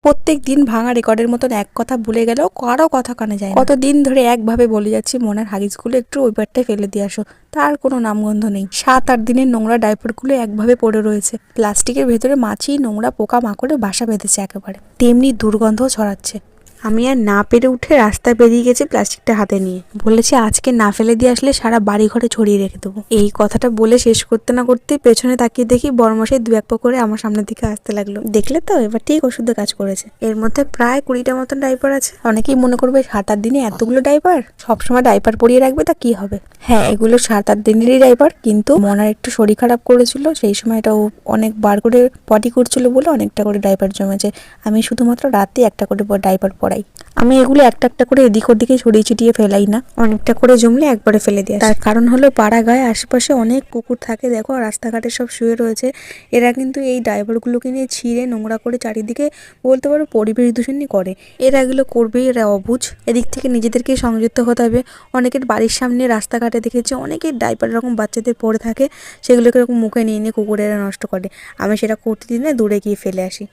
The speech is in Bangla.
প্রত্যেক দিন ভাঙা রেকর্ডের মতন এক কথা ভুলে গেলেও কারো কথা কানে যায় না। কতদিন ধরে একভাবে বলে যাচ্ছি মোনার হাগিসগুলো একটু ওই পারটায় ফেলে দিয়ে আসো, তার কোনো নামগন্ধ নেই। 7-8 দিনের নোংরা ডাইপারগুলো একভাবে পড়ে রয়েছে। প্লাস্টিকের ভেতরে মাছি, নোংরা, পোকা মাকড়ে বাসা বেঁধেছে একেবারে, তেমনি দুর্গন্ধও ছড়াচ্ছে। আমি আর না পেরে উঠে রাস্তায় বেরিয়ে গেছি প্লাস্টিকটা হাতে নিয়ে। বলেছি আজকে না ফেলে দিয়ে আসলে সারা বাড়ি ঘরে ছড়িয়ে রেখে দেবো। এই কথাটা বলে শেষ করতে না করতেই পেছনে তাকিয়ে দেখি বড়মশাই 2-1 পা করে আমার সামনের দিকে আসতে লাগলো। দেখলে তো, এবার ঠিক ওষুধে কাজ করেছে। এর মধ্যে প্রায় 20টা মতন ডাইপার আছে। অনেকেই মনে করবে 7-8 দিনে এতগুলো ডাইপার, সবসময় ডাইপার পরিয়ে রাখবে তা কি হবে। হ্যাঁ, এগুলো 7-8 দিনেরই ডাইপার, কিন্তু মনার একটু শরীর খারাপ করেছিল, সেই সময় এটাও অনেক বার করে পটি করছিল বলে অনেকটা করে ডাইপার জমেছে। আমি শুধুমাত্র রাতে একটা করে ডাইপার পরাই। আমি এগুলো একটা একটা করে এদিক ওদিকে ছড়িয়ে ছিটিয়ে ফেলাই না, অনেকটা করে জমলে একবারে ফেলে দিই। তার কারণ হলো পাড়া গায়ে আশেপাশে অনেক কুকুর থাকে, দেখো রাস্তাঘাটে সব শুয়ে রয়েছে। এরা কিন্তু এই ডাইপারগুলোকে নিয়ে ছিঁড়ে নোংরা করে চারিদিকে বলতে পারো পরিবেশ দূষণই করে। এরা এগুলো করবেই, এরা অবুঝ। এদিক থেকে নিজেদেরকে সংযুক্ত হতে হবে। অনেকের বাড়ির সামনে রাস্তাঘাটে দেখেছি অনেকের ডাইপার এরকম বাচ্চাদের পড়ে থাকে, সেগুলোকে এরকম মুখে নিয়ে নিয়ে কুকুরেরা নষ্ট করে। আমি সেটা করতে দিই না, দূরে গিয়ে ফেলে আসি।